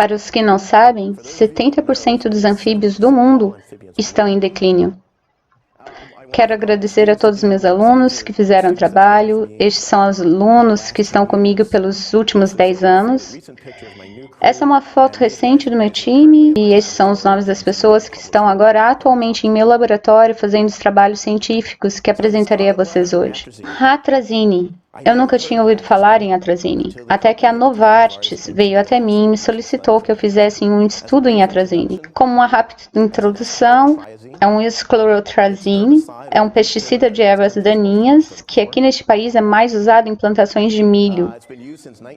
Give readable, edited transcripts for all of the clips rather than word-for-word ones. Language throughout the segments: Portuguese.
Para os que não sabem, 70% dos anfíbios do mundo estão em declínio. Quero agradecer a todos os meus alunos que fizeram trabalho. Estes são os alunos que estão comigo pelos últimos 10 anos. Essa é uma foto recente do meu time e esses são os nomes das pessoas que estão agora atualmente em meu laboratório fazendo os trabalhos científicos que apresentarei a vocês hoje. Atrazine. Eu nunca tinha ouvido falar em atrazine, até que a Novartis veio até mim e me solicitou que eu fizesse um estudo em atrazine. Como uma rápida introdução, é um esclerotrazine, é um pesticida de ervas daninhas, que aqui neste país é mais usado em plantações de milho.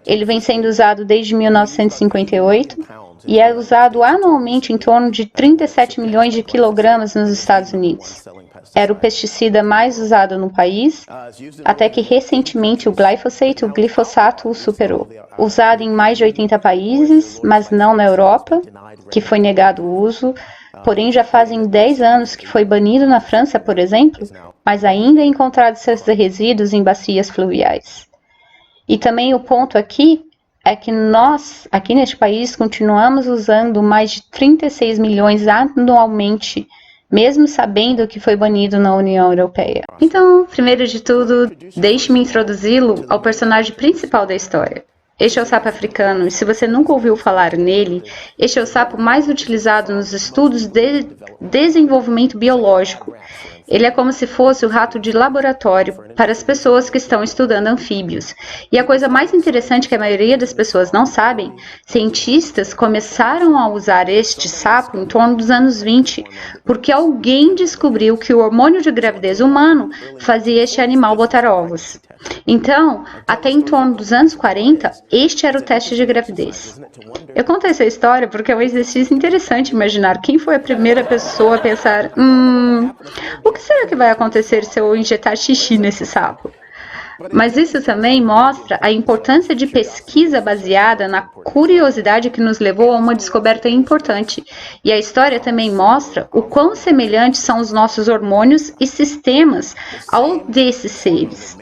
Ele vem sendo usado desde 1958 e é usado anualmente em torno de 37 milhões de quilogramas nos Estados Unidos. Era o pesticida mais usado no país, até que recentemente o glifosato o superou. Usado em mais de 80 países, mas não na Europa, que foi negado o uso. Porém, já fazem 10 anos que foi banido na França, por exemplo, mas ainda é encontrado seus resíduos em bacias fluviais. E também o ponto aqui é que nós, aqui neste país, continuamos usando mais de 36 milhões anualmente, mesmo sabendo que foi banido na União Europeia. Então, primeiro de tudo, deixe-me introduzi-lo ao personagem principal da história. Este é o sapo africano, e se você nunca ouviu falar nele, este é o sapo mais utilizado nos estudos de desenvolvimento biológico. Ele é como se fosse o rato de laboratório para as pessoas que estão estudando anfíbios. E a coisa mais interessante que a maioria das pessoas não sabem, cientistas começaram a usar este sapo em torno dos anos 20, porque alguém descobriu que o hormônio de gravidez humano fazia este animal botar ovos. Então, até em torno dos anos 40, este era o teste de gravidez. Eu conto essa história porque é um exercício interessante imaginar quem foi a primeira pessoa a pensar o que será que vai acontecer se eu injetar xixi nesse sapo? Mas isso também mostra a importância de pesquisa baseada na curiosidade que nos levou a uma descoberta importante. E a história também mostra o quão semelhantes são os nossos hormônios e sistemas ao desses seres.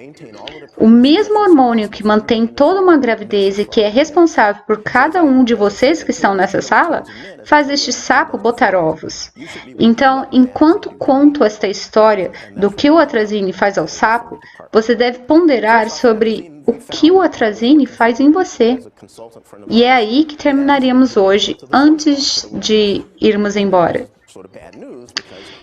O mesmo hormônio que mantém toda uma gravidez e que é responsável por cada um de vocês que estão nessa sala, faz este sapo botar ovos. Então, enquanto conto esta história do que o atrazine faz ao sapo, você deve ponderar sobre o que o atrazine faz em você. E é aí que terminaríamos hoje, antes de irmos embora.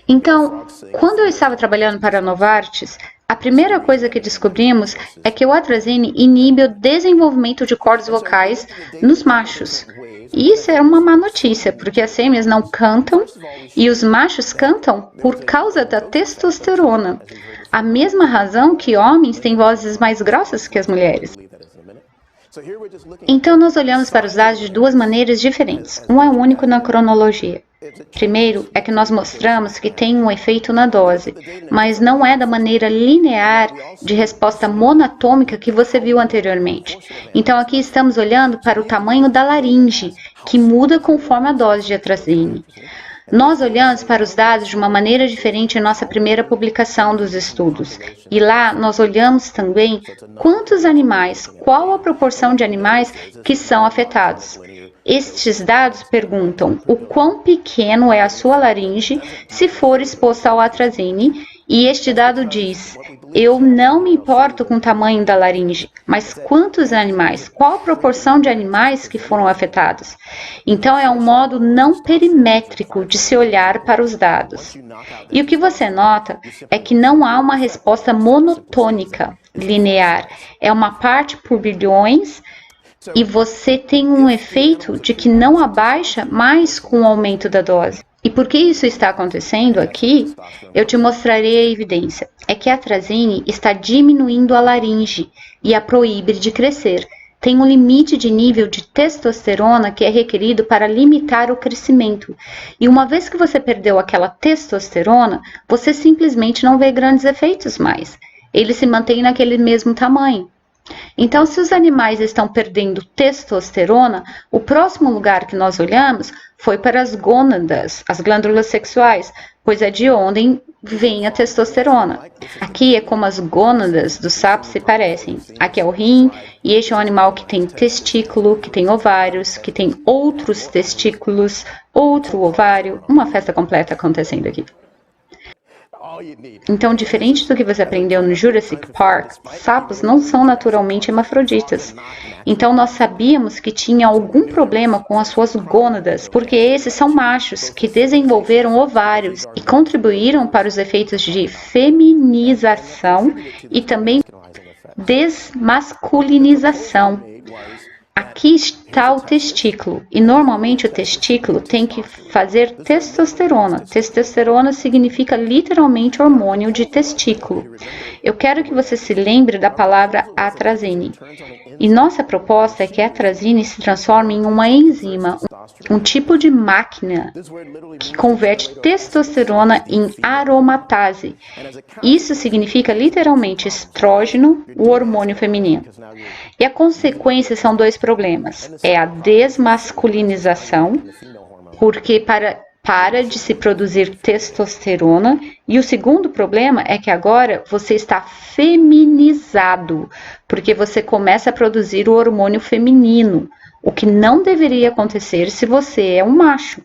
Então, quando eu estava trabalhando para a Novartis, a primeira coisa que descobrimos é que o atrazine inibe o desenvolvimento de cordas vocais nos machos. E isso é uma má notícia, porque as fêmeas não cantam e os machos cantam por causa da testosterona. A mesma razão que homens têm vozes mais grossas que as mulheres. Então, nós olhamos para os dados de duas maneiras diferentes. Um é único na cronologia. Primeiro, é que nós mostramos que tem um efeito na dose, mas não é da maneira linear de resposta monatômica que você viu anteriormente. Então, aqui estamos olhando para o tamanho da laringe, que muda conforme a dose de atrazine. Nós olhamos para os dados de uma maneira diferente em nossa primeira publicação dos estudos. E lá nós olhamos também quantos animais, qual a proporção de animais que são afetados. Estes dados perguntam o quão pequeno é a sua laringe se for exposta ao atrazine, e este dado diz: eu não me importo com o tamanho da laringe, mas quantos animais, qual a proporção de animais que foram afetados. Então é um modo não perimétrico de se olhar para os dados. E o que você nota é que não há uma resposta monotônica, linear, é uma parte por bilhões. E você tem um efeito de que não abaixa mais com o aumento da dose. E por que isso está acontecendo aqui? Eu te mostrarei a evidência. É que a atrazine está diminuindo a laringe e a proíbe de crescer. Tem um limite de nível de testosterona que é requerido para limitar o crescimento. E uma vez que você perdeu aquela testosterona, você simplesmente não vê grandes efeitos mais. Ele se mantém naquele mesmo tamanho. Então, se os animais estão perdendo testosterona, o próximo lugar que nós olhamos foi para as gônadas, as glândulas sexuais, pois é de onde vem a testosterona. Aqui é como as gônadas do sapo se parecem. Aqui é o rim, e este é um animal que tem testículo, que tem ovários, que tem outros testículos, outro ovário, uma festa completa acontecendo aqui. Então, diferente do que você aprendeu no Jurassic Park, sapos não são naturalmente hermafroditas. Então, nós sabíamos que tinha algum problema com as suas gônadas, porque esses são machos que desenvolveram ovários e contribuíram para os efeitos de feminização e também desmasculinização. Aqui está o testículo, e normalmente o testículo tem que fazer testosterona. Testosterona significa literalmente hormônio de testículo. Eu quero que você se lembre da palavra atrazine. E nossa proposta é que a atrazine se transforme em uma enzima, um tipo de máquina que converte testosterona em aromatase. Isso significa literalmente estrógeno, o hormônio feminino. E a consequência são dois problemas. É a desmasculinização, porque para de se produzir testosterona, e o segundo problema é que agora você está feminizado, porque você começa a produzir o hormônio feminino, o que não deveria acontecer se você é um macho.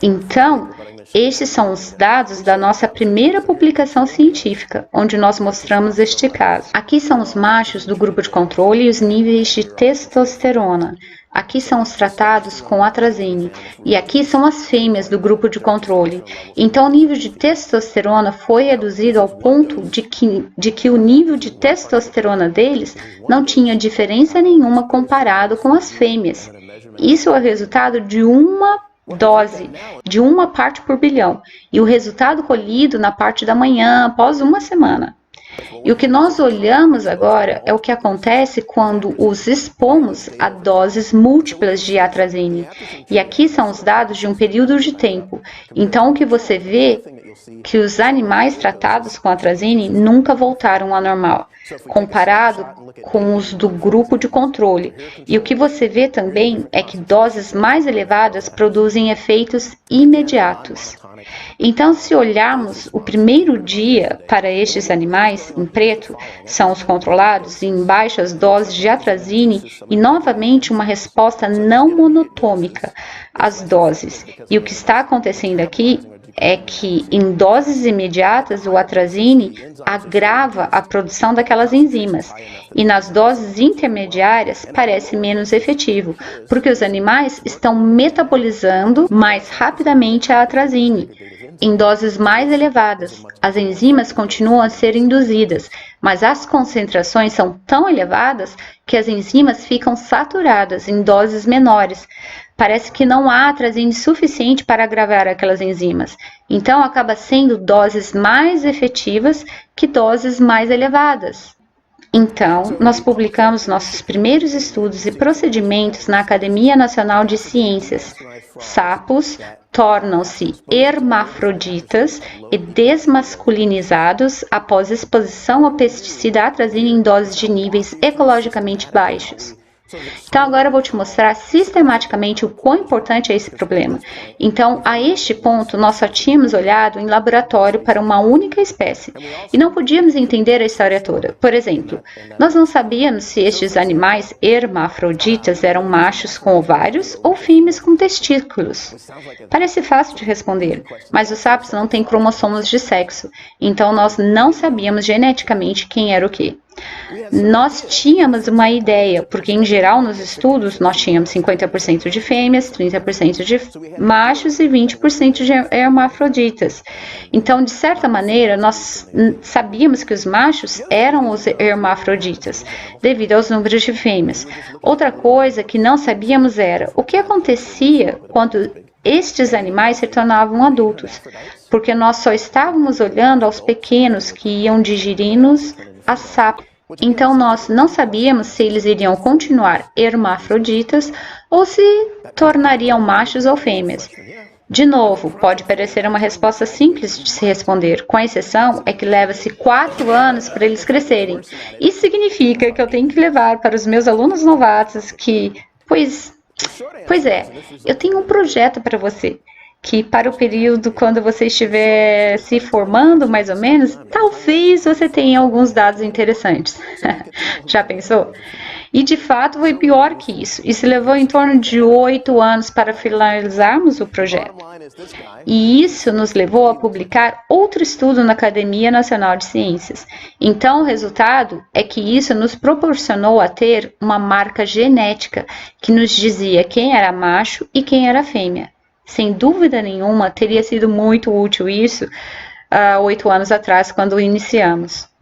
Então, estes são os dados da nossa primeira publicação científica, onde nós mostramos este caso. Aqui são os machos do grupo de controle e os níveis de testosterona. Aqui são os tratados com atrazine, e aqui são as fêmeas do grupo de controle. Então, o nível de testosterona foi reduzido ao ponto de que o nível de testosterona deles não tinha diferença nenhuma comparado com as fêmeas. Isso é o resultado de uma dose, de uma parte por bilhão, e o resultado colhido na parte da manhã, após uma semana. E o que nós olhamos agora é o que acontece quando os expomos a doses múltiplas de atrazine. E aqui são os dados de um período de tempo. Então, o que você vê que os animais tratados com atrazine nunca voltaram ao normal, comparado com os do grupo de controle. E o que você vê também é que doses mais elevadas produzem efeitos imediatos. Então, se olharmos o primeiro dia para estes animais, em preto, são os controlados em baixas doses de atrazine e, novamente, uma resposta não monotômica às doses. E o que está acontecendo aqui é que, em doses imediatas, o atrazine agrava a produção daquelas enzimas, e nas doses intermediárias parece menos efetivo, porque os animais estão metabolizando mais rapidamente a atrazine. Em doses mais elevadas, as enzimas continuam a ser induzidas, mas as concentrações são tão elevadas que as enzimas ficam saturadas em doses menores. Parece que não há atrazine suficiente para agravar aquelas enzimas. Então, acaba sendo doses mais efetivas que doses mais elevadas. Então, nós publicamos nossos primeiros estudos e procedimentos na Academia Nacional de Ciências. Sapos tornam-se hermafroditas e desmasculinizados após exposição ao pesticida atrazine em doses de níveis ecologicamente baixos. Então, agora eu vou te mostrar sistematicamente o quão importante é esse problema. Então, a este ponto, nós só tínhamos olhado em laboratório para uma única espécie e não podíamos entender a história toda. Por exemplo, nós não sabíamos se estes animais hermafroditas eram machos com ovários ou fêmeas com testículos. Parece fácil de responder, mas os sapos não têm cromossomos de sexo, então nós não sabíamos geneticamente quem era o quê. Nós tínhamos uma ideia, porque em geral nos estudos nós tínhamos 50% de fêmeas, 30% de machos e 20% de hermafroditas. Então, de certa maneira, nós sabíamos que os machos eram os hermafroditas, devido aos números de fêmeas. Outra coisa que não sabíamos era o que acontecia quando estes animais se tornavam adultos, porque nós só estávamos olhando aos pequenos que iam de girinos a sapo. Então, nós não sabíamos se eles iriam continuar hermafroditas ou se tornariam machos ou fêmeas. De novo, pode parecer uma resposta simples de se responder, com a exceção é que leva-se 4 anos para eles crescerem. Isso significa que eu tenho que levar para os meus alunos novatos que, pois é, eu tenho um projeto para você. que para o período quando você estiver se formando, mais ou menos, talvez você tenha alguns dados interessantes. Já pensou? E de fato foi pior que isso. Isso levou em torno de 8 anos para finalizarmos o projeto. E isso nos levou a publicar outro estudo na Academia Nacional de Ciências. Então, o resultado é que isso nos proporcionou a ter uma marca genética que nos dizia quem era macho e quem era fêmea. Sem dúvida nenhuma, teria sido muito útil isso há 8 anos atrás, quando iniciamos.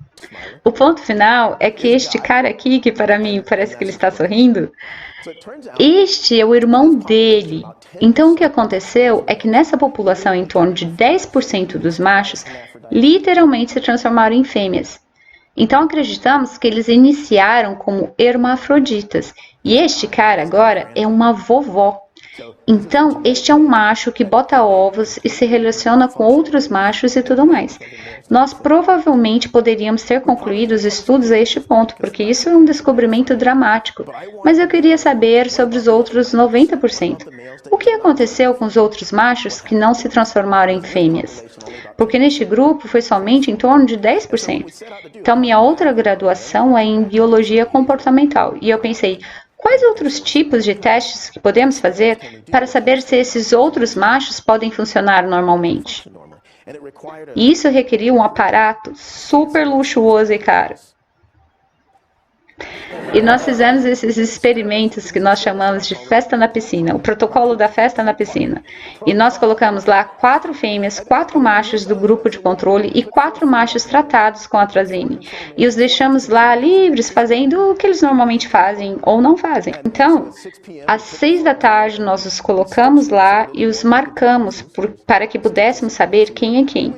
O ponto final é que este cara aqui, que para mim parece que ele está sorrindo, este é o irmão dele. Então o que aconteceu é que nessa população em torno de 10% dos machos literalmente se transformaram em fêmeas. Então acreditamos que eles iniciaram como hermafroditas. E este cara agora é uma vovó. Então, este é um macho que bota ovos e se relaciona com outros machos e tudo mais. Nós provavelmente poderíamos ter concluído os estudos a este ponto, porque isso é um descobrimento dramático. Mas eu queria saber sobre os outros 90%. O que aconteceu com os outros machos que não se transformaram em fêmeas? Porque neste grupo foi somente em torno de 10%. Então, minha outra graduação é em biologia comportamental. E eu pensei, quais outros tipos de testes que podemos fazer para saber se esses outros machos podem funcionar normalmente? E isso requeria um aparato super luxuoso e caro. E nós fizemos esses experimentos que nós chamamos de festa na piscina, o protocolo da festa na piscina. E nós colocamos lá 4 fêmeas, 4 machos do grupo de controle e 4 machos tratados com atrazine. E os deixamos lá livres, fazendo o que eles normalmente fazem ou não fazem. Então, às 6 da tarde, nós os colocamos lá e os marcamos para que pudéssemos saber quem é quem.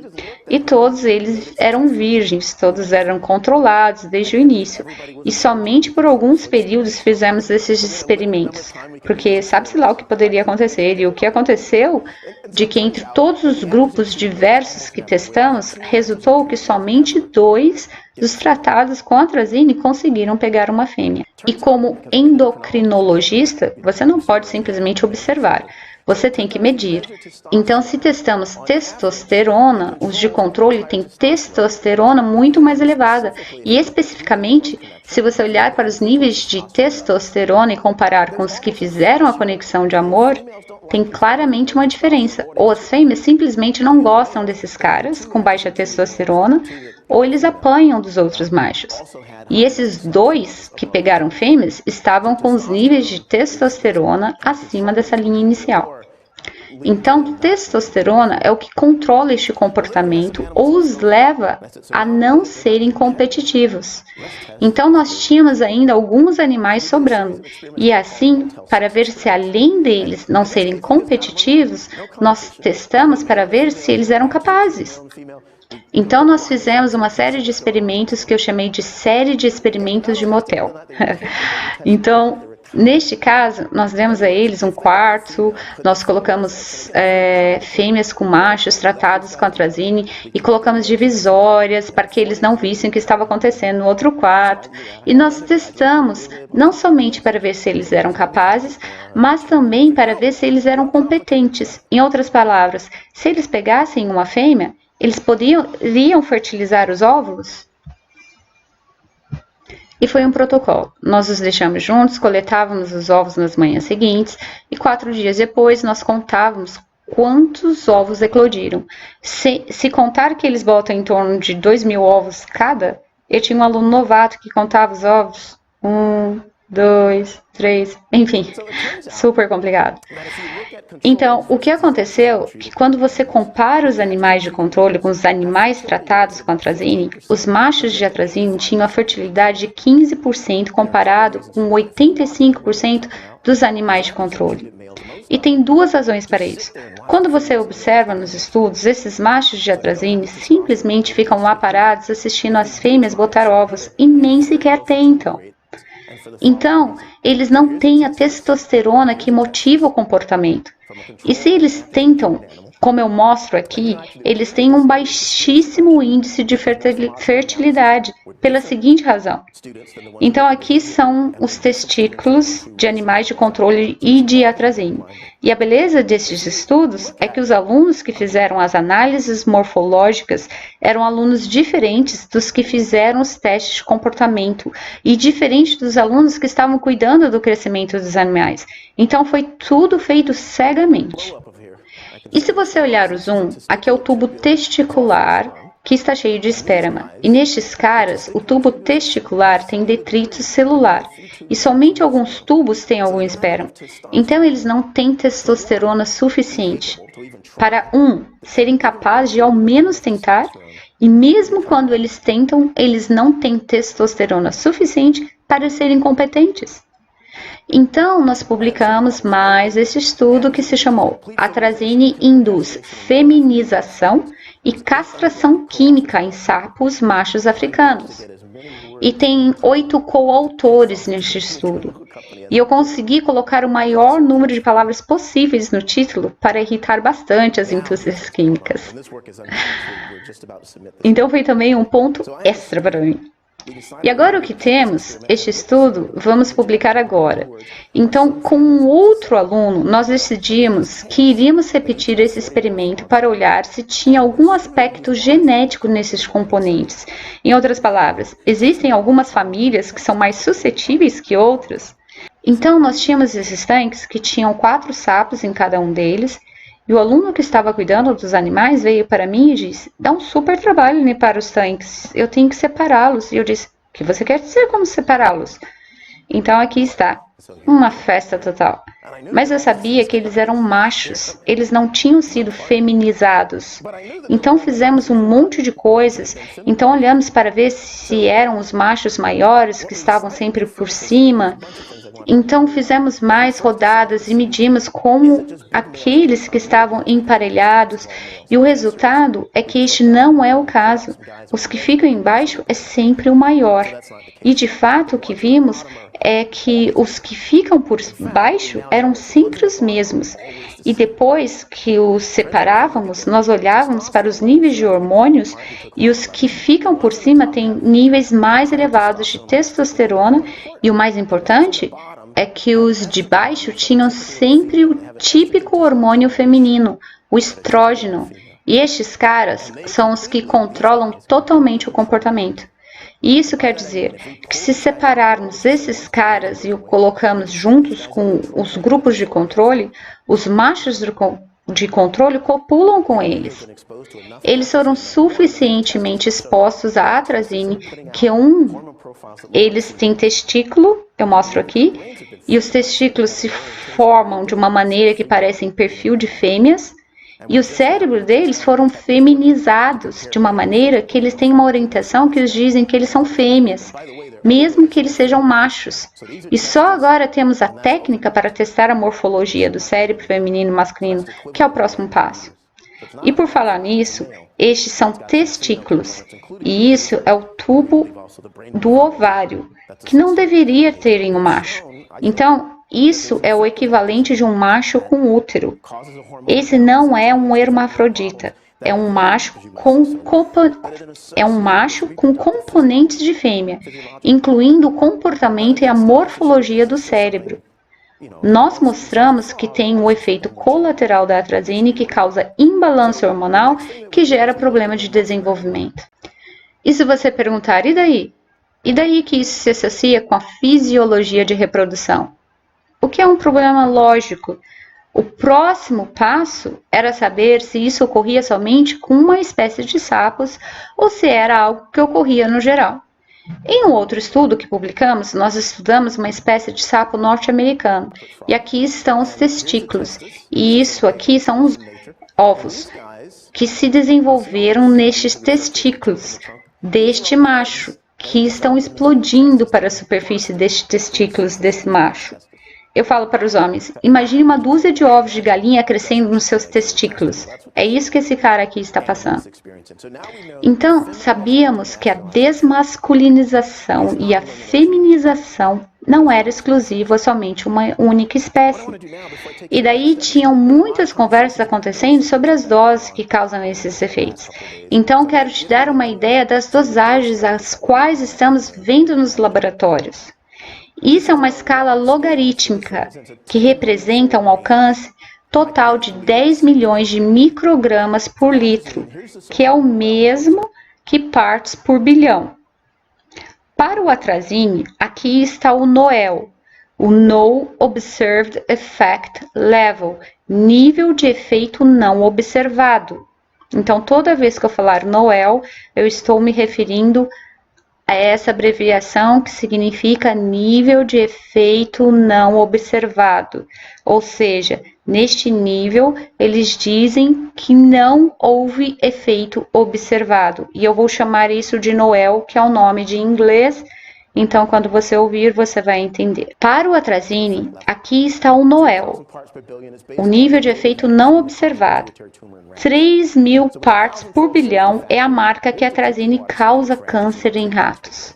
E todos eles eram virgens, todos eram controlados desde o início. E somente por alguns períodos fizemos esses experimentos, porque sabe-se lá o que poderia acontecer. E o que aconteceu de que entre todos os grupos diversos que testamos, resultou que somente 2 dos tratados com atrazine conseguiram pegar uma fêmea. E como endocrinologista, você não pode simplesmente observar. Você tem que medir. Então, se testamos testosterona, os de controle têm testosterona muito mais elevada. E, especificamente, se você olhar para os níveis de testosterona e comparar com os que fizeram a conexão de amor, tem claramente uma diferença. Ou as fêmeas simplesmente não gostam desses caras com baixa testosterona, ou eles apanham dos outros machos. E esses 2 que pegaram fêmeas estavam com os níveis de testosterona acima dessa linha inicial. Então, testosterona é o que controla este comportamento ou os leva a não serem competitivos. Então, nós tínhamos ainda alguns animais sobrando. E assim, para ver se além deles não serem competitivos, nós testamos para ver se eles eram capazes. Então, nós fizemos uma série de experimentos que eu chamei de série de experimentos de motel. Então, neste caso, nós demos a eles um quarto, nós colocamos fêmeas com machos tratados com atrazine e colocamos divisórias para que eles não vissem o que estava acontecendo no outro quarto. E nós testamos não somente para ver se eles eram capazes, mas também para ver se eles eram competentes. Em outras palavras, se eles pegassem uma fêmea, eles poderiam fertilizar os óvulos? E foi um protocolo. Nós os deixamos juntos, coletávamos os ovos nas manhãs seguintes e 4 dias depois nós contávamos quantos ovos eclodiram. Se contar que eles botam em torno de 2.000 ovos cada, eu tinha um aluno novato que contava os ovos. 1, 2, 3, enfim, super complicado. Então, o que aconteceu é que quando você compara os animais de controle com os animais tratados com atrazine, os machos de atrazine tinham a fertilidade de 15% comparado com 85% dos animais de controle. E tem 2 razões para isso. Quando você observa nos estudos, esses machos de atrazine simplesmente ficam lá parados assistindo as fêmeas botar ovos e nem sequer tentam. Então, eles não têm a testosterona que motiva o comportamento. E se eles tentam, como eu mostro aqui, eles têm um baixíssimo índice de fertilidade, pela seguinte razão. Então, aqui são os testículos de animais de controle e de atrazine. E a beleza desses estudos é que os alunos que fizeram as análises morfológicas eram alunos diferentes dos que fizeram os testes de comportamento e diferentes dos alunos que estavam cuidando do crescimento dos animais. Então, foi tudo feito cegamente. E se você olhar o zoom, aqui é o tubo testicular que está cheio de esperma. E nestes caras, o tubo testicular tem detrito celular. E somente alguns tubos têm algum esperma. Então, eles não têm testosterona suficiente para, serem capazes de ao menos tentar. E mesmo quando eles tentam, eles não têm testosterona suficiente para serem competentes. Então, nós publicamos mais esse estudo que se chamou Atrazine induz feminização e castração química em sapos machos africanos. E tem 8 coautores neste estudo. E eu consegui colocar o maior número de palavras possíveis no título para irritar bastante as indústrias químicas. Então foi também um ponto extra para mim. E agora o que temos, este estudo, vamos publicar agora. Então, com um outro aluno, nós decidimos que iríamos repetir esse experimento para olhar se tinha algum aspecto genético nesses componentes. Em outras palavras, existem algumas famílias que são mais suscetíveis que outras? Então, nós tínhamos esses tanques que tinham 4 sapos em cada um deles, e o aluno que estava cuidando dos animais veio para mim e disse: dá um super trabalho limpar os tanques, eu tenho que separá-los. E eu disse: o que você quer dizer como separá-los? Então aqui está, uma festa total. Mas eu sabia que eles eram machos, eles não tinham sido feminizados. Então fizemos um monte de coisas, então olhamos para ver se eram os machos maiores que estavam sempre por cima. Então fizemos mais rodadas e medimos como aqueles que estavam emparelhados, e o resultado é que este não é o caso. Os que ficam embaixo é sempre o maior. E de fato o que vimos é que os que ficam por baixo eram sempre os mesmos. E depois que os separávamos, nós olhávamos para os níveis de hormônios, e os que ficam por cima têm níveis mais elevados de testosterona, e o mais importante é que os de baixo tinham sempre o típico hormônio feminino, o estrógeno. E estes caras são os que controlam totalmente o comportamento. E isso quer dizer que se separarmos esses caras e o colocamos juntos com os grupos de controle, os machos de controle copulam com eles. Eles foram suficientemente expostos à atrazine que eles têm testículo, eu mostro aqui, e os testículos se formam de uma maneira que parecem perfil de fêmeas, e o cérebro deles foram feminizados de uma maneira que eles têm uma orientação que eles dizem que eles são fêmeas, mesmo que eles sejam machos. E só agora temos a técnica para testar a morfologia do cérebro feminino e masculino, que é o próximo passo. E por falar nisso, estes são testículos, e isso é o tubo do ovário, que não deveria ter em um macho. Então, isso é o equivalente de um macho com útero. Esse não é um hermafrodita, é um macho com componentes de fêmea, incluindo o comportamento e a morfologia do cérebro. Nós mostramos que tem o efeito colateral da atrazine que causa imbalanço hormonal que gera problema de desenvolvimento. E se você perguntar, e daí? E daí que isso se associa com a fisiologia de reprodução? O que é um problema lógico? O próximo passo era saber se isso ocorria somente com uma espécie de sapos ou se era algo que ocorria no geral. Em um outro estudo que publicamos, nós estudamos uma espécie de sapo norte-americano. E aqui estão os testículos. E isso aqui são os ovos que se desenvolveram nestes testículos deste macho, que estão explodindo para a superfície destes testículos desse macho. Eu falo para os homens, imagine uma dúzia de ovos de galinha crescendo nos seus testículos. É isso que esse cara aqui está passando. Então, sabíamos que a desmasculinização e a feminização não era exclusivo a somente uma única espécie. E daí tinham muitas conversas acontecendo sobre as doses que causam esses efeitos. Então, quero te dar uma ideia das dosagens às quais estamos vendo nos laboratórios. Isso é uma escala logarítmica, que representa um alcance total de 10 milhões de microgramas por litro, que é o mesmo que partes por bilhão. Para o atrazine, aqui está o NOEL, o No Observed Effect Level, nível de efeito não observado. Então, toda vez que eu falar NOEL, eu estou me referindo a essa abreviação que significa nível de efeito não observado. Ou seja, neste nível, eles dizem que não houve efeito observado. E eu vou chamar isso de NOEL, que é o nome de inglês. Então, quando você ouvir, você vai entender. Para o atrazine, aqui está o NOEL, o nível de efeito não observado. 3.000 partes por bilhão é a marca que a atrazine causa câncer em ratos.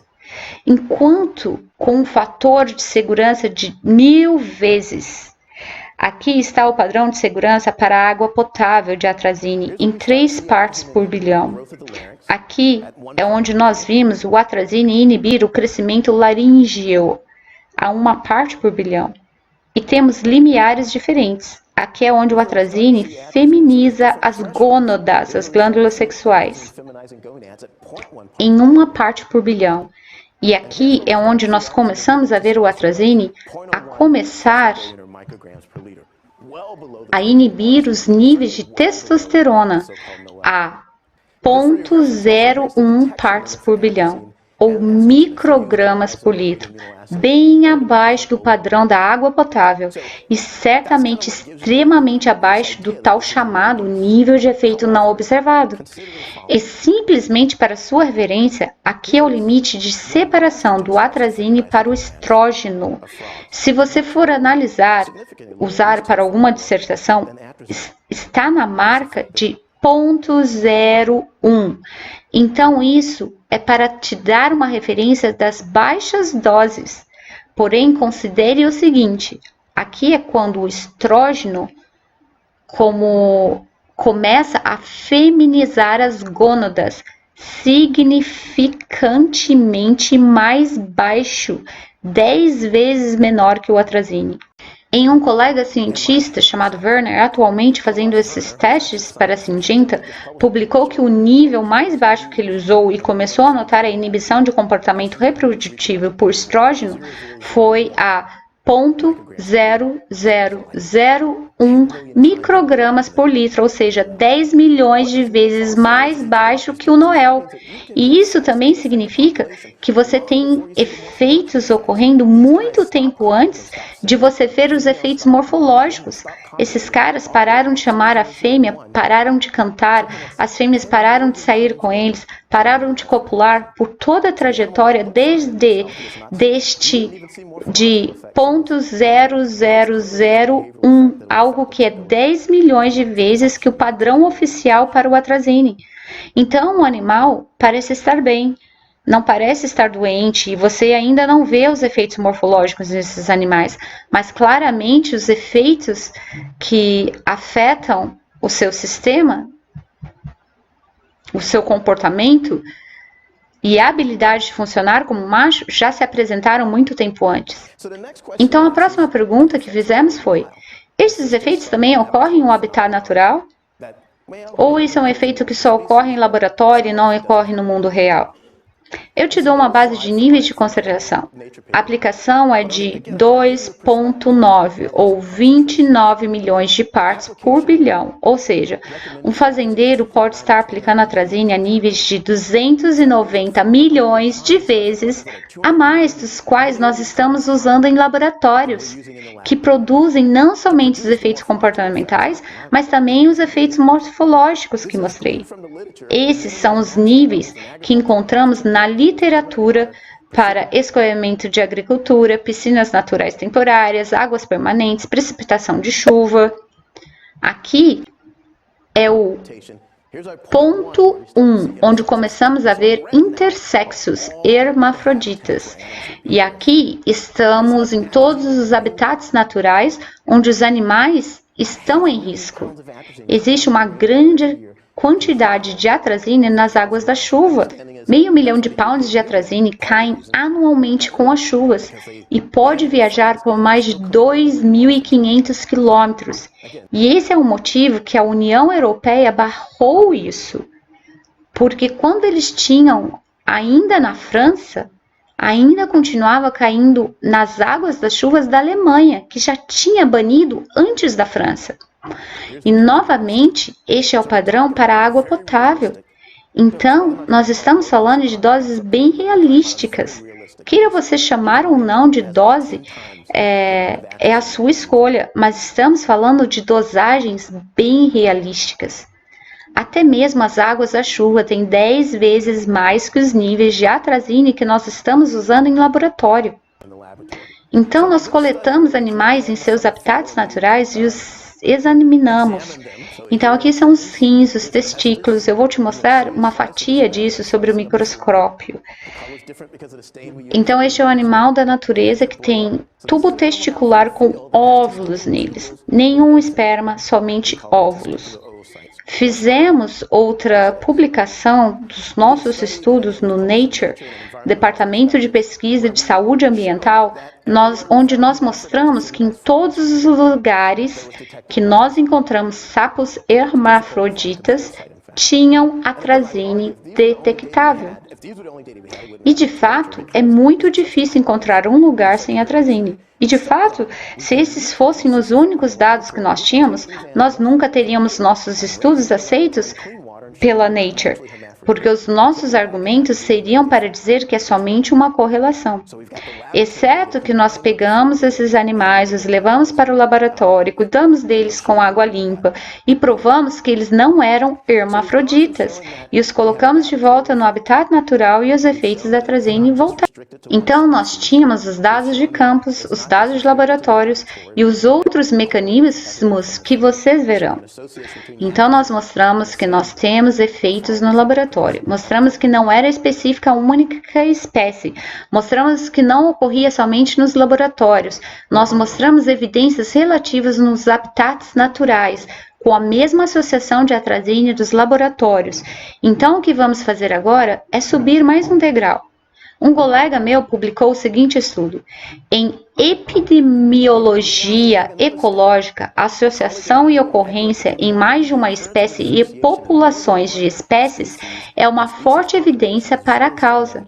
Enquanto com um fator de segurança de 1000 vezes. Aqui está o padrão de segurança para a água potável de atrazine em 3 partes por bilhão. Aqui é onde nós vimos o atrazine inibir o crescimento laríngeo a 1 parte por bilhão. E temos limiares diferentes. Aqui é onde o atrazine feminiza as gônadas, as glândulas sexuais, em 1 parte por bilhão. E aqui é onde nós começamos a ver o atrazine a começar a inibir os níveis de testosterona a 0,01 partes por bilhão, ou microgramas por litro, bem abaixo do padrão da água potável e certamente extremamente abaixo do tal chamado nível de efeito não observado. E simplesmente para sua referência, aqui é o limite de separação do atrazine para o estrógeno. Se você for usar para alguma dissertação, está na marca de 0,01. Então, isso é para te dar uma referência das baixas doses. Porém, considere o seguinte, aqui é quando o estrógeno começa a feminizar as gônadas, significantemente mais baixo, 10 vezes menor que o atrazine. Em um colega cientista chamado Werner, atualmente fazendo esses testes para a Syngenta, publicou que o nível mais baixo que ele usou e começou a notar a inibição de comportamento reprodutivo por estrógeno foi a 0,0001 microgramas por litro, ou seja, 10 milhões de vezes mais baixo que o NOEL. E isso também significa que você tem efeitos ocorrendo muito tempo antes de você ver os efeitos morfológicos. Esses caras pararam de chamar a fêmea, pararam de cantar, as fêmeas pararam de sair com eles, pararam de copular por toda a trajetória de 0,0001, algo que é 10 milhões de vezes que o padrão oficial para o atrazine. Então, o animal parece estar bem, não parece estar doente, e você ainda não vê os efeitos morfológicos nesses animais, mas claramente os efeitos que afetam o seu sistema, o seu comportamento e a habilidade de funcionar como macho já se apresentaram muito tempo antes. Então, a próxima pergunta que fizemos foi: esses efeitos também ocorrem no habitat natural? Ou isso é um efeito que só ocorre em laboratório e não ocorre no mundo real? Eu te dou uma base de níveis de concentração. A aplicação é de 2,9 ou 29 milhões de partes por bilhão, ou seja, um fazendeiro pode estar aplicando atrazine a níveis de 290 milhões de vezes a mais dos quais nós estamos usando em laboratórios, que produzem não somente os efeitos comportamentais, mas também os efeitos morfológicos que mostrei. Esses são os níveis que encontramos na literatura para escoamento de agricultura, piscinas naturais temporárias, águas permanentes, precipitação de chuva. Aqui é o Ponto 1, onde começamos a ver intersexos, hermafroditas. E aqui estamos em todos os habitats naturais onde os animais estão em risco. Existe uma grande quantidade de atrazine nas águas da chuva. 500 mil de pounds de atrazine caem anualmente com as chuvas e pode viajar por mais de 2.500 quilômetros. E esse é o motivo que a União Europeia barrou isso. Porque quando eles tinham, ainda na França, ainda continuava caindo nas águas das chuvas da Alemanha, que já tinha banido antes da França. E, novamente, este é o padrão para a água potável. Então, nós estamos falando de doses bem realísticas. Queira você chamar ou não de dose, é a sua escolha, mas estamos falando de dosagens bem realísticas. Até mesmo as águas da chuva têm 10 vezes mais que os níveis de atrazine que nós estamos usando em laboratório. Então, nós coletamos animais em seus habitats naturais e os examinamos. Então, aqui são os rins, os testículos. Eu vou te mostrar uma fatia disso sobre o microscópio. Então, este é o animal da natureza que tem tubo testicular com óvulos neles. Nenhum esperma, somente óvulos. Fizemos outra publicação dos nossos estudos no Nature, Departamento de Pesquisa de Saúde Ambiental, onde nós mostramos que em todos os lugares que nós encontramos sapos hermafroditas, tinham atrazine detectável. E, de fato, é muito difícil encontrar um lugar sem atrazine. E, de fato, se esses fossem os únicos dados que nós tínhamos, nós nunca teríamos nossos estudos aceitos pela Nature, porque os nossos argumentos seriam para dizer que é somente uma correlação. Exceto que nós pegamos esses animais, os levamos para o laboratório, cuidamos deles com água limpa e provamos que eles não eram hermafroditas e os colocamos de volta no habitat natural e os efeitos da atrazine voltaram. Então, nós tínhamos os dados de campos, os dados de laboratórios e os outros mecanismos que vocês verão. Então, nós mostramos que nós temos efeitos no laboratório. Mostramos que não era específica a única espécie. Mostramos que não ocorria somente nos laboratórios. Nós mostramos evidências relativas nos habitats naturais, com a mesma associação de atrazine dos laboratórios. Então, o que vamos fazer agora é subir mais um degrau. Um colega meu publicou o seguinte estudo: em epidemiologia ecológica, associação e ocorrência em mais de uma espécie e populações de espécies é uma forte evidência para a causa.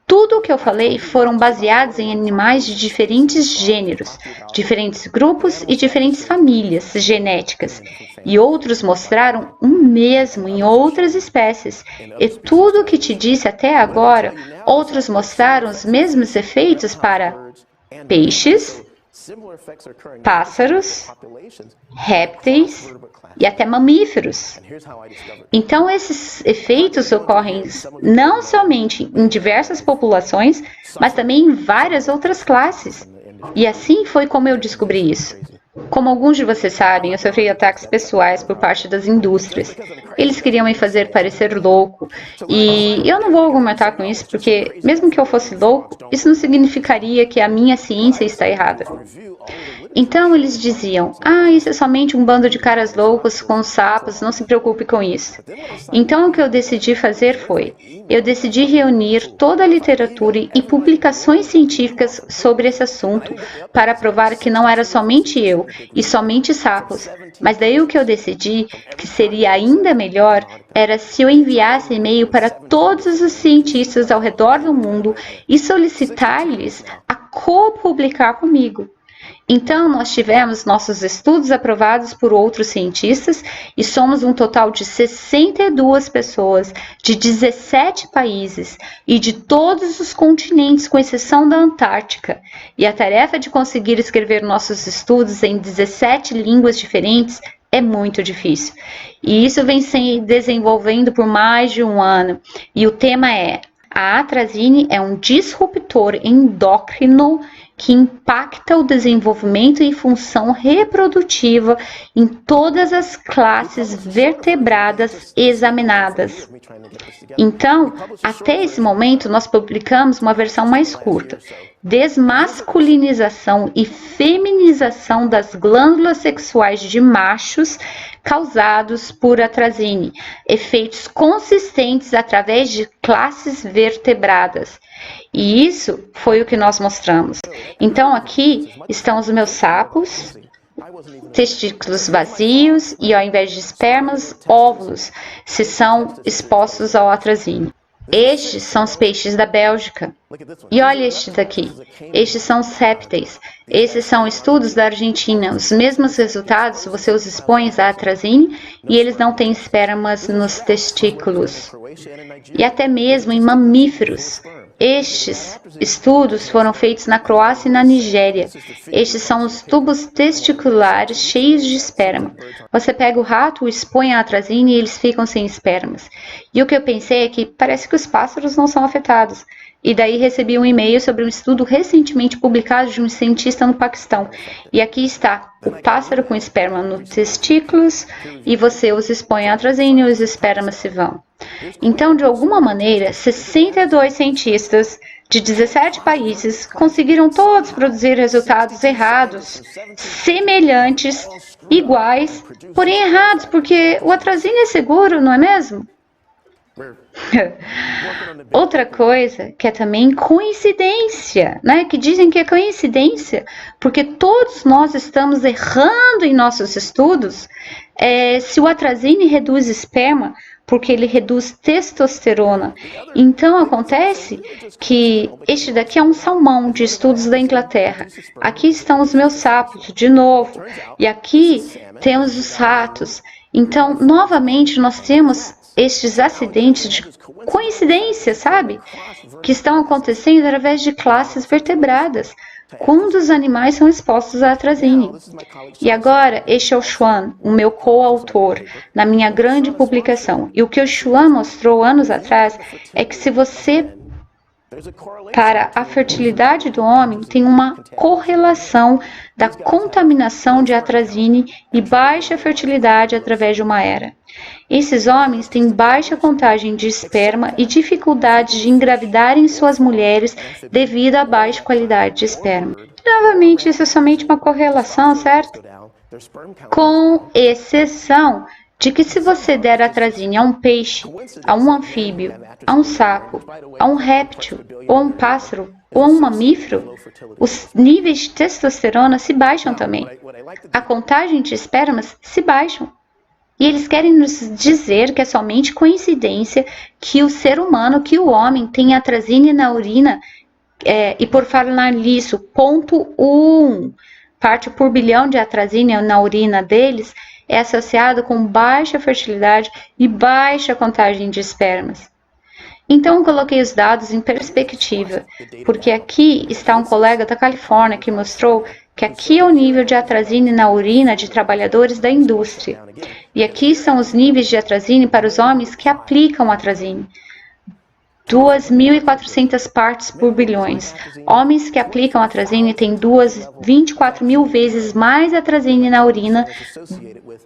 Tudo o que eu falei foram baseados em animais de diferentes gêneros, diferentes grupos e diferentes famílias genéticas, e outros mostraram o mesmo em outras espécies. E tudo o que te disse até agora, outros mostraram os mesmos efeitos para peixes, pássaros, répteis e até mamíferos. Então, esses efeitos ocorrem não somente em diversas populações, mas também em várias outras classes. E assim foi como eu descobri isso. Como alguns de vocês sabem, eu sofri ataques pessoais por parte das indústrias. Eles queriam me fazer parecer louco. E eu não vou argumentar com isso, porque mesmo que eu fosse louco, isso não significaria que a minha ciência está errada. Então eles diziam: isso é somente um bando de caras loucos com sapos, não se preocupe com isso. Então o que eu decidi fazer foi, eu decidi reunir toda a literatura e publicações científicas sobre esse assunto para provar que não era somente eu e somente sapos, mas daí o que eu decidi que seria ainda melhor era se eu enviasse e-mail para todos os cientistas ao redor do mundo e solicitar-lhes a co-publicar comigo. Então, nós tivemos nossos estudos aprovados por outros cientistas e somos um total de 62 pessoas de 17 países e de todos os continentes, com exceção da Antártica. E a tarefa de conseguir escrever nossos estudos em 17 línguas diferentes é muito difícil. E isso vem se desenvolvendo por mais de um ano. E o tema é: a atrazine é um disruptor endócrino que impacta o desenvolvimento e função reprodutiva em todas as classes vertebradas examinadas. Então, até esse momento, nós publicamos uma versão mais curta. Desmasculinização e feminização das glândulas sexuais de machos causados por atrazine, efeitos consistentes através de classes vertebradas. E isso foi o que nós mostramos. Então aqui estão os meus sapos, testículos vazios e ao invés de espermas, óvulos, se são expostos ao atrazine. Estes são os peixes da Bélgica. E olha este daqui. Estes são os répteis. Esses são estudos da Argentina. Os mesmos resultados, você os expõe à atrazine e eles não têm espermas nos testículos. E até mesmo em mamíferos. Estes estudos foram feitos na Croácia e na Nigéria. Estes são os tubos testiculares cheios de esperma. Você pega o rato, o expõe à atrazine e eles ficam sem espermas. E o que eu pensei é que parece que os pássaros não são afetados. E daí recebi um e-mail sobre um estudo recentemente publicado de um cientista no Paquistão. E aqui está o pássaro com esperma nos testículos e você os expõe à atrazine e os espermas se vão. Então, de alguma maneira, 62 cientistas de 17 países conseguiram todos produzir resultados errados, semelhantes, iguais, porém errados, porque o atrazine é seguro, não é mesmo? Outra coisa que é também coincidência, né? Que dizem que é coincidência, porque todos nós estamos errando em nossos estudos. Se o atrazine reduz esperma, porque ele reduz testosterona. Então acontece que este daqui é um salmão de estudos da Inglaterra. Aqui estão os meus sapos, de novo. E aqui temos os ratos. Então, novamente, nós temos estes acidentes de coincidência, sabe? Que estão acontecendo através de classes vertebradas, quando os animais são expostos à atrazine. E agora, este é o Schwann, o meu coautor, na minha grande publicação. E o que o Schwann mostrou anos atrás é que se você para a fertilidade do homem tem uma correlação da contaminação de atrazine e baixa fertilidade através de uma era. Esses homens têm baixa contagem de esperma e dificuldade de engravidarem suas mulheres devido à baixa qualidade de esperma. Novamente, isso é somente uma correlação, certo? Com exceção de que se você der atrazine a um peixe, a um anfíbio, a um sapo, a um réptil, ou a um pássaro, ou a um mamífero, os níveis de testosterona se baixam também. A contagem de espermas se baixam. E eles querem nos dizer que é somente coincidência que o ser humano, que o homem, tem atrazine na urina, e por falar nisso, 0,1 parte por bilhão de atrazine na urina deles, é associado com baixa fertilidade e baixa contagem de espermas. Então, coloquei os dados em perspectiva, porque aqui está um colega da Califórnia que mostrou que aqui é o nível de atrazine na urina de trabalhadores da indústria. E aqui são os níveis de atrazine para os homens que aplicam atrazine. 2.400 partes por bilhões. Homens que aplicam atrazine têm 24 mil vezes mais atrazine na urina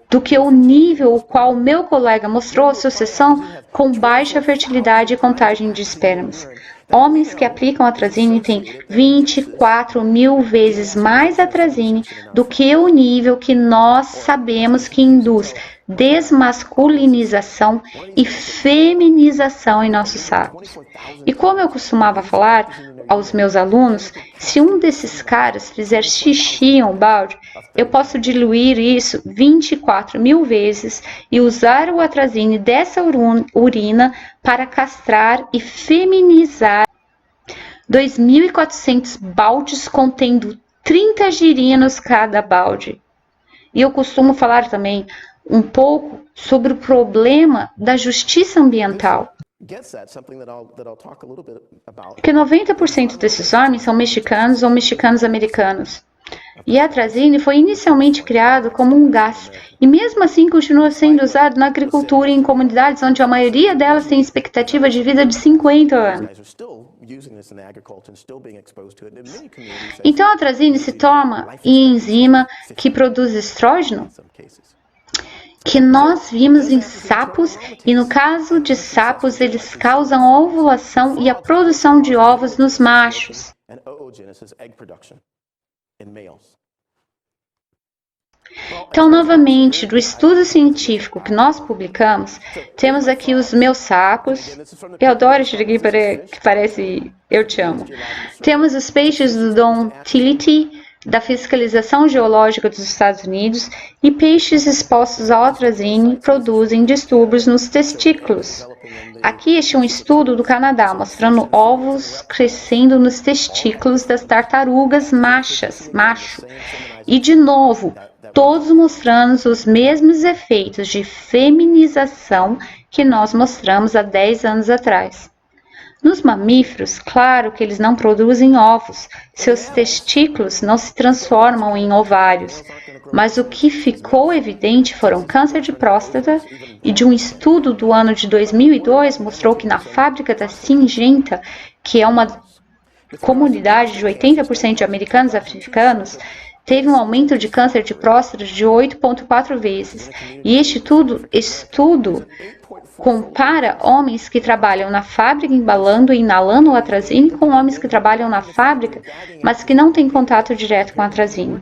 do que o nível o qual o meu colega mostrou associação com baixa fertilidade e contagem de espermas. Homens que aplicam atrazine têm 24 mil vezes mais atrazine do que o nível que nós sabemos que induz desmasculinização e feminização em nossos sapos. E como eu costumava falar aos meus alunos, se um desses caras fizer xixi em um balde, eu posso diluir isso 24 mil vezes e usar o atrazine dessa urina para castrar e feminizar 2.400 baldes contendo 30 girinos cada balde. E eu costumo falar também um pouco sobre o problema da justiça ambiental. Porque 90% desses homens são mexicanos ou mexicanos americanos. E a atrazine foi inicialmente criado como um gás, e mesmo assim continua sendo usado na agricultura e em comunidades onde a maioria delas tem expectativa de vida de 50 anos. Então a atrazine se toma em enzima que produz estrógeno, que nós vimos em sapos, e no caso de sapos, eles causam a ovulação e a produção de ovos nos machos. Então, novamente, do estudo científico que nós publicamos, temos aqui os meus sapos. Eu adoro esse aqui que parece Eu Te Amo. Temos os peixes do Don Tillity, da Fiscalização Geológica dos Estados Unidos, e peixes expostos à atrazine produzem distúrbios nos testículos. Aqui este é um estudo do Canadá, mostrando ovos crescendo nos testículos das tartarugas macho. E, de novo, todos mostrando os mesmos efeitos de feminização que nós mostramos há 10 anos atrás. Nos mamíferos, claro que eles não produzem ovos, seus testículos não se transformam em ovários, mas o que ficou evidente foram câncer de próstata, e de um estudo do ano de 2002 mostrou que na fábrica da Syngenta, que é uma comunidade de 80% de americanos africanos, teve um aumento de câncer de próstata de 8,4 vezes. E este estudo compara homens que trabalham na fábrica embalando e inalando o atrazine com homens que trabalham na fábrica, mas que não têm contato direto com a atrazine.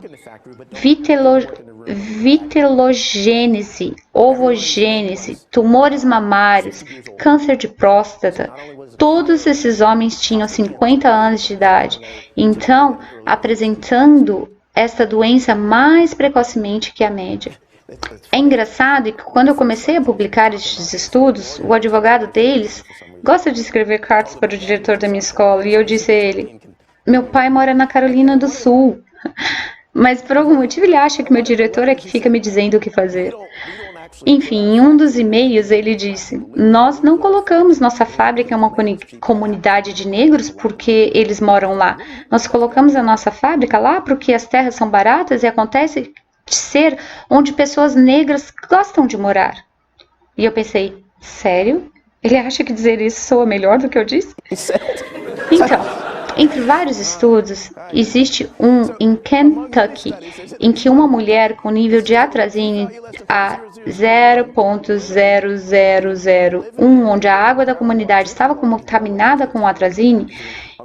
Vitelogênese, ovogênese, tumores mamários, câncer de próstata. Todos esses homens tinham 50 anos de idade, então apresentando esta doença mais precocemente que a média. É engraçado que quando eu comecei a publicar estes estudos, o advogado deles gosta de escrever cartas para o diretor da minha escola, e eu disse a ele: meu pai mora na Carolina do Sul, mas por algum motivo ele acha que meu diretor é que fica me dizendo o que fazer. Enfim, em um dos e-mails ele disse: nós não colocamos nossa fábrica em uma comunidade de negros porque eles moram lá. Nós colocamos a nossa fábrica lá porque as terras são baratas e acontece de ser onde pessoas negras gostam de morar. E eu pensei: sério? Ele acha que dizer isso soa melhor do que eu disse? Então, entre vários estudos, existe um em Kentucky, em que uma mulher com nível de atrazine a 0,0001, onde a água da comunidade estava contaminada com atrazine,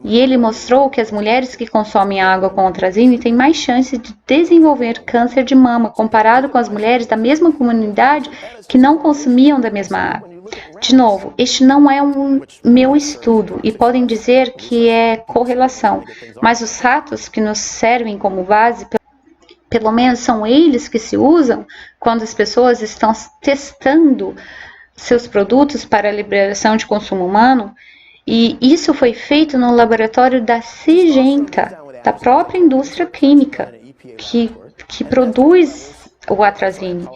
e ele mostrou que as mulheres que consomem água com atrazine têm mais chance de desenvolver câncer de mama, comparado com as mulheres da mesma comunidade que não consumiam da mesma água. De novo, este não é um meu estudo e podem dizer que é correlação, mas os ratos que nos servem como base, pelo menos são eles que se usam quando as pessoas estão testando seus produtos para a liberação de consumo humano, e isso foi feito no laboratório da Syngenta, da própria indústria química que produz o atrazine.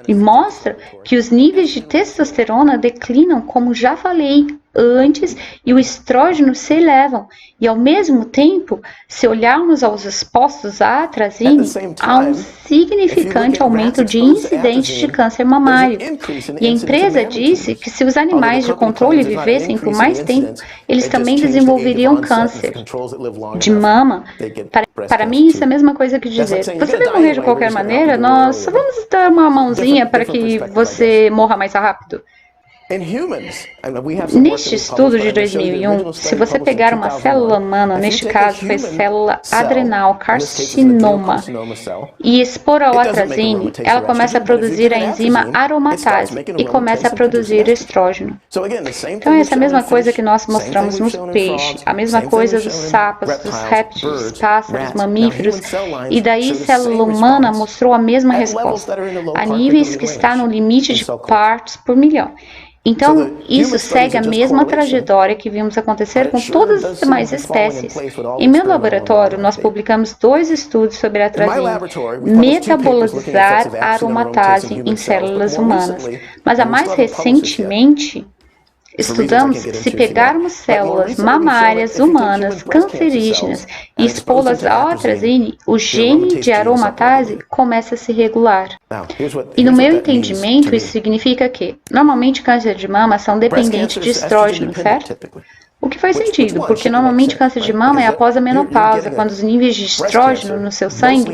E mostra que os níveis de testosterona declinam, como já falei antes, e o estrógeno se elevam. E ao mesmo tempo, se olharmos aos expostos à atrazine, há um significante aumento de incidentes de câncer mamário. E a empresa disse que se os animais de controle vivessem por mais tempo, eles também desenvolveriam câncer de mama. Para mim, isso é a mesma coisa que dizer: você vai morrer de qualquer maneira, nós só vamos dar uma mãozinha para que você morra mais rápido. Neste estudo de 2001, se você pegar uma célula humana, neste caso foi célula adrenal carcinoma, e expor ao atrazine, ela começa a produzir a enzima aromatase e começa a produzir estrógeno. Então essa é a mesma coisa que nós mostramos nos peixes, a mesma coisa dos sapos, dos répteis, pássaros, mamíferos, e daí a célula humana mostrou a mesma resposta, a níveis que está no limite de partes por milhão. Então, isso segue a mesma trajetória que vimos acontecer com todas as demais espécies. Em meu laboratório, nós publicamos 2 estudos sobre a atrazine, metabolizar a aromatase em células humanas. Mas a mais recentemente, estudamos que se pegarmos células mamárias humanas cancerígenas e expô-las ao atrazine, o gene de aromatase começa a se regular. E no meu entendimento, isso significa que, normalmente, câncer de mama são dependentes de estrógeno, certo? O que faz sentido, porque normalmente o câncer de mama é após a menopausa, quando os níveis de estrógeno no seu sangue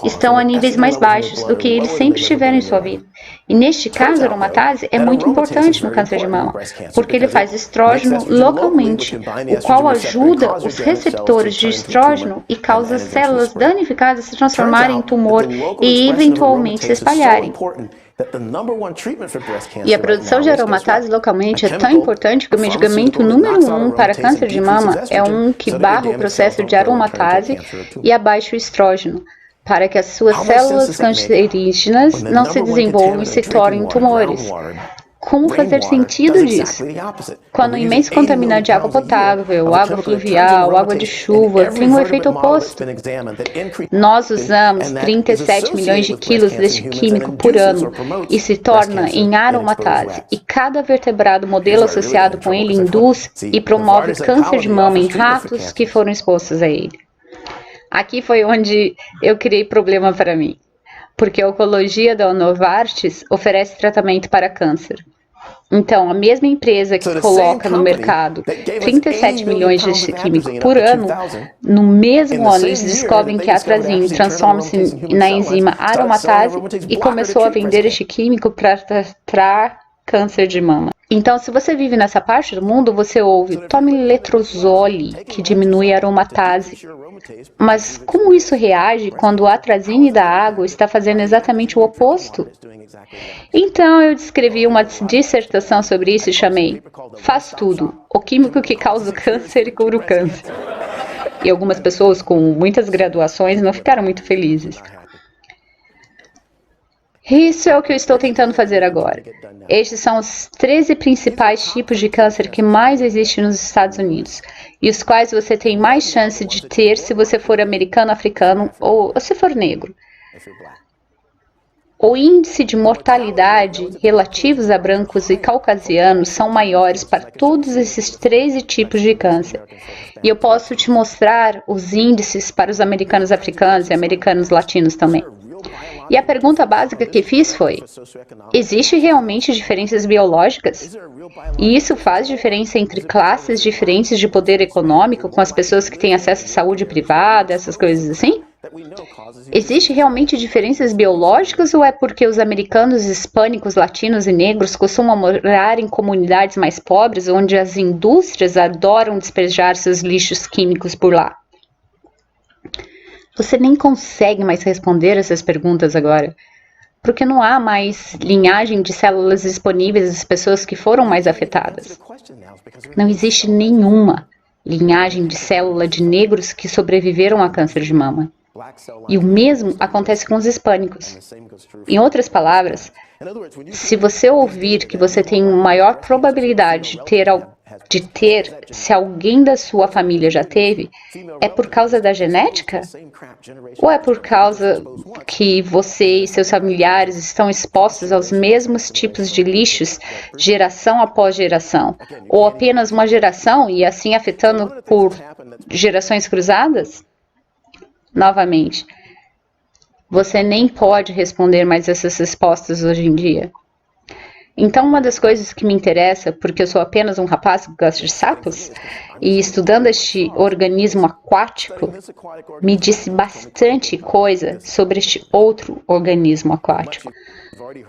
estão a níveis mais baixos do que eles sempre estiveram em sua vida. E neste caso, a aromatase é muito importante no câncer de mama, porque ele faz estrógeno localmente, o qual ajuda os receptores de estrógeno e causa as células danificadas se transformarem em tumor e eventualmente se espalharem. E a produção de aromatase localmente é tão importante que o medicamento número 1 para câncer de mama é um que barra o processo de aromatase e abaixa o estrógeno, para que as suas células cancerígenas não se desenvolvam e se tornem tumores. Como fazer sentido disso? Quando um imenso contaminante de água potável, água fluvial, água de chuva tem um efeito oposto. Nós usamos 37 milhões de quilos deste químico por ano e se torna em aromatase. E cada vertebrado modelo associado com ele induz e promove câncer de mama em ratos que foram expostos a ele. Aqui foi onde eu criei problema para mim, porque a oncologia da Novartis oferece tratamento para câncer. Então, a mesma empresa que coloca no mercado 37 milhões de químico por ano, no mesmo ano eles descobrem que a atrazine transforma-se na enzima aromatase e começou a vender este químico para tratar câncer de mama. Então, se você vive nessa parte do mundo, você ouve, tome letrozole, que diminui a aromatase. Mas como isso reage quando a atrazine da água está fazendo exatamente o oposto? Então, eu descrevi uma dissertação sobre isso e chamei Faz Tudo, o químico que causa o câncer e cura o câncer. E algumas pessoas com muitas graduações não ficaram muito felizes. Isso é o que eu estou tentando fazer agora. Estes são os 13 principais tipos de câncer que mais existem nos Estados Unidos, e os quais você tem mais chance de ter se você for americano, africano ou se for negro. O índice de mortalidade relativos a brancos e caucasianos são maiores para todos esses 13 tipos de câncer. E eu posso te mostrar os índices para os americanos africanos e americanos latinos também. E a pergunta básica que fiz foi, existe realmente diferenças biológicas? E isso faz diferença entre classes diferentes de poder econômico, com as pessoas que têm acesso à saúde privada, essas coisas assim? Existe realmente diferenças biológicas ou é porque os americanos, hispânicos, latinos e negros costumam morar em comunidades mais pobres, onde as indústrias adoram despejar seus lixos químicos por lá? Você nem consegue mais responder essas perguntas agora, porque não há mais linhagem de células disponíveis das pessoas que foram mais afetadas. Não existe nenhuma linhagem de célula de negros que sobreviveram a câncer de mama. E o mesmo acontece com os hispânicos. Em outras palavras, se você ouvir que você tem maior probabilidade de ter, se alguém da sua família já teve, é por causa da genética? Ou é por causa que você e seus familiares estão expostos aos mesmos tipos de lixos, geração após geração? Ou apenas uma geração e assim afetando por gerações cruzadas? Novamente, você nem pode responder mais essas respostas hoje em dia. Então, uma das coisas que me interessa, porque eu sou apenas um rapaz que gosta de sapos, e estudando este organismo aquático, me disse bastante coisa sobre este outro organismo aquático.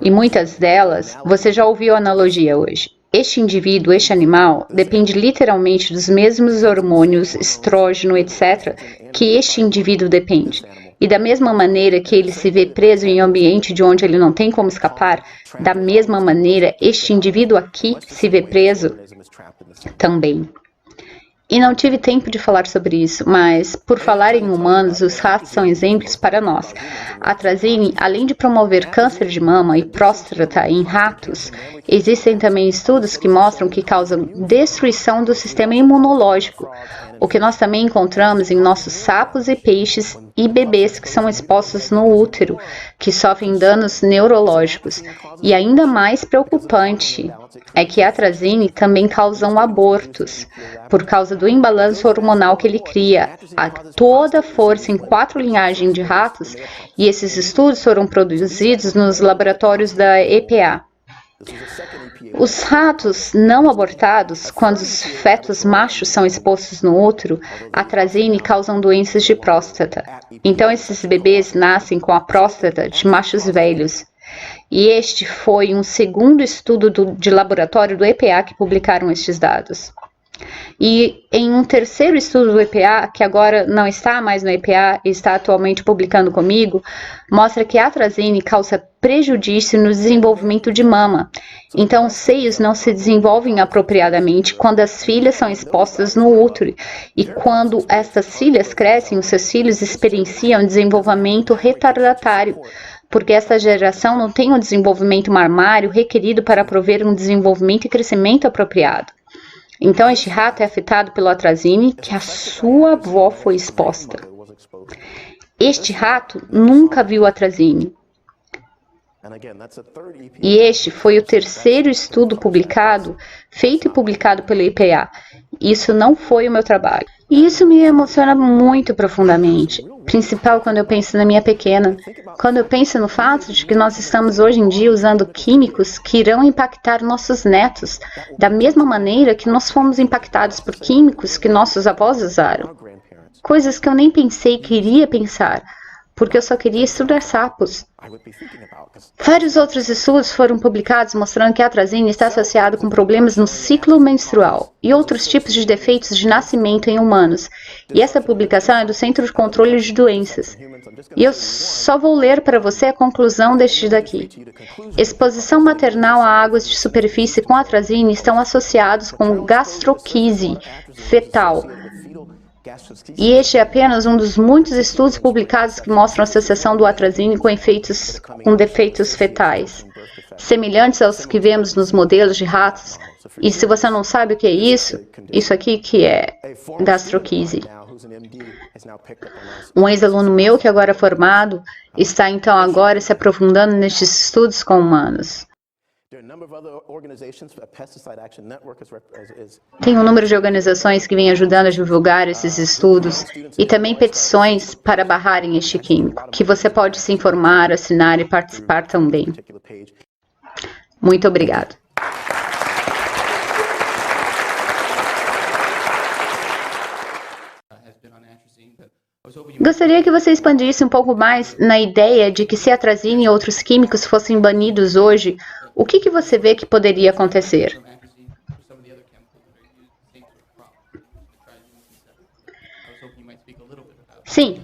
E muitas delas, você já ouviu a analogia hoje. Este indivíduo, este animal, depende literalmente dos mesmos hormônios, estrógeno, etc., que este indivíduo depende. E da mesma maneira que ele se vê preso em um ambiente de onde ele não tem como escapar, da mesma maneira este indivíduo aqui se vê preso também. E não tive tempo de falar sobre isso, mas, por falar em humanos, os ratos são exemplos para nós. A atrazine, além de promover câncer de mama e próstata em ratos, existem também estudos que mostram que causam destruição do sistema imunológico, o que nós também encontramos em nossos sapos e peixes e bebês que são expostos no útero, que sofrem danos neurológicos. E ainda mais preocupante é que a atrazine também causa abortos, por causa do imbalanço hormonal que ele cria a toda força em 4 linhagens de ratos, e esses estudos foram produzidos nos laboratórios da EPA. Os ratos não abortados, quando os fetos machos são expostos no útero, a atrazine causam doenças de próstata. Então, esses bebês nascem com a próstata de machos velhos. E este foi um segundo estudo de laboratório do EPA que publicaram estes dados. E em um terceiro estudo do EPA, que agora não está mais no EPA e está atualmente publicando comigo, mostra que a atrazine causa prejuízo no desenvolvimento de mama. Então, os seios não se desenvolvem apropriadamente quando as filhas são expostas no útero. E quando estas filhas crescem, os seus filhos experienciam desenvolvimento retardatário, porque essa geração não tem o desenvolvimento mamário requerido para prover um desenvolvimento e crescimento apropriado. Então, este rato é afetado pela atrazine que a sua avó foi exposta. Este rato nunca viu atrazine. E este foi o terceiro estudo publicado, feito e publicado pelo EPA. Isso não foi o meu trabalho. E isso me emociona muito profundamente, principal quando eu penso na minha pequena. Quando eu penso no fato de que nós estamos hoje em dia usando químicos que irão impactar nossos netos, da mesma maneira que nós fomos impactados por químicos que nossos avós usaram. Coisas que eu nem pensei que iria pensar, porque eu só queria estudar sapos. Vários outros estudos foram publicados mostrando que a atrazine está associada com problemas no ciclo menstrual e outros tipos de defeitos de nascimento em humanos. E essa publicação é do Centro de Controle de Doenças. E eu só vou ler para você a conclusão deste daqui. Exposição maternal a águas de superfície com atrazine estão associados com gastroquise fetal. E este é apenas um dos muitos estudos publicados que mostram a associação do atrazine com defeitos fetais, semelhantes aos que vemos nos modelos de ratos. E se você não sabe o que é isso aqui que é gastroquise. Um ex-aluno meu, que agora é formado, está então agora se aprofundando nestes estudos com humanos. Tem um número de organizações que vêm ajudando a divulgar esses estudos e também petições para barrarem este químico, que você pode se informar, assinar e participar também. Muito obrigado. Gostaria que você expandisse um pouco mais na ideia de que se a atrazine e outros químicos fossem banidos hoje, o que você vê que poderia acontecer? Sim.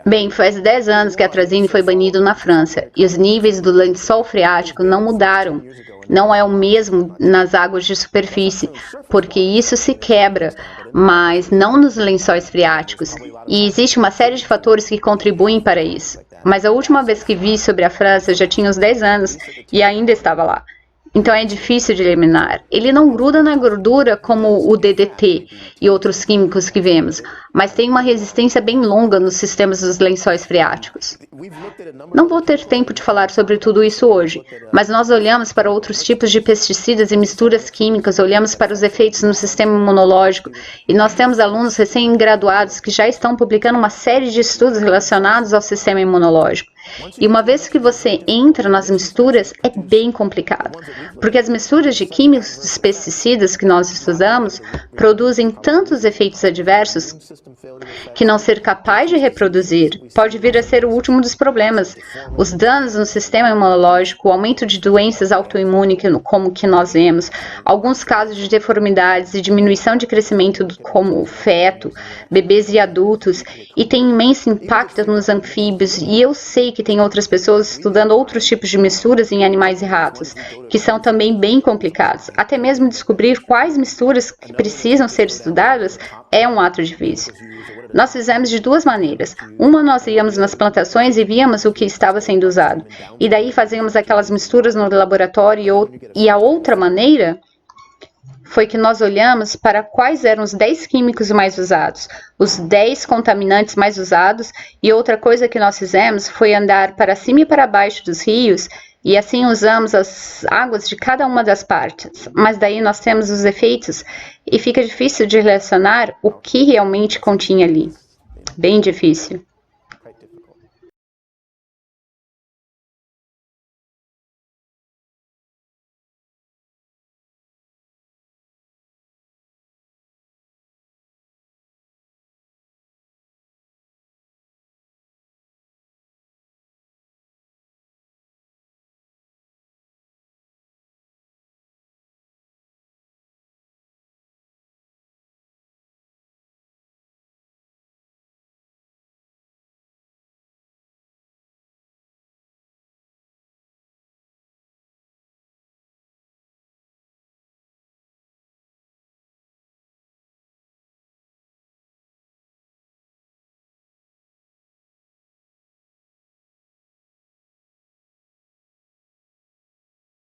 Bem, faz 10 anos que a atrazine foi banido na França e os níveis do lençol freático não mudaram. Não é o mesmo nas águas de superfície, porque isso se quebra, mas não nos lençóis freáticos. E existe uma série de fatores que contribuem para isso. Mas a última vez que vi sobre a França já tinha uns 10 anos e ainda estava lá. Então é difícil de eliminar. Ele não gruda na gordura como o DDT e outros químicos que vemos, mas tem uma resistência bem longa nos sistemas dos lençóis freáticos. Não vou ter tempo de falar sobre tudo isso hoje, mas nós olhamos para outros tipos de pesticidas e misturas químicas, olhamos para os efeitos no sistema imunológico, e nós temos alunos recém-graduados que já estão publicando uma série de estudos relacionados ao sistema imunológico. E uma vez que você entra nas misturas, é bem complicado, porque as misturas de químicos dos pesticidas que nós estudamos produzem tantos efeitos adversos que não ser capaz de reproduzir pode vir a ser o último dos problemas. Os danos no sistema imunológico, o aumento de doenças autoimunes, como que nós vemos, alguns casos de deformidades e diminuição de crescimento como feto, bebês e adultos, e tem imenso impacto nos anfíbios, e eu sei que tem outras pessoas estudando outros tipos de misturas em animais e ratos, que são também bem complicados. Até mesmo descobrir quais misturas que precisam ser estudadas é um ato difícil. Nós fizemos de duas maneiras. Uma, nós íamos nas plantações e víamos o que estava sendo usado. E daí fazíamos aquelas misturas no laboratório. E a outra maneira foi que nós olhamos para quais eram os 10 químicos mais usados, os 10 contaminantes mais usados, e outra coisa que nós fizemos foi andar para cima e para baixo dos rios, e assim usamos as águas de cada uma das partes. Mas daí nós temos os efeitos, e fica difícil de relacionar o que realmente continha ali. Bem difícil.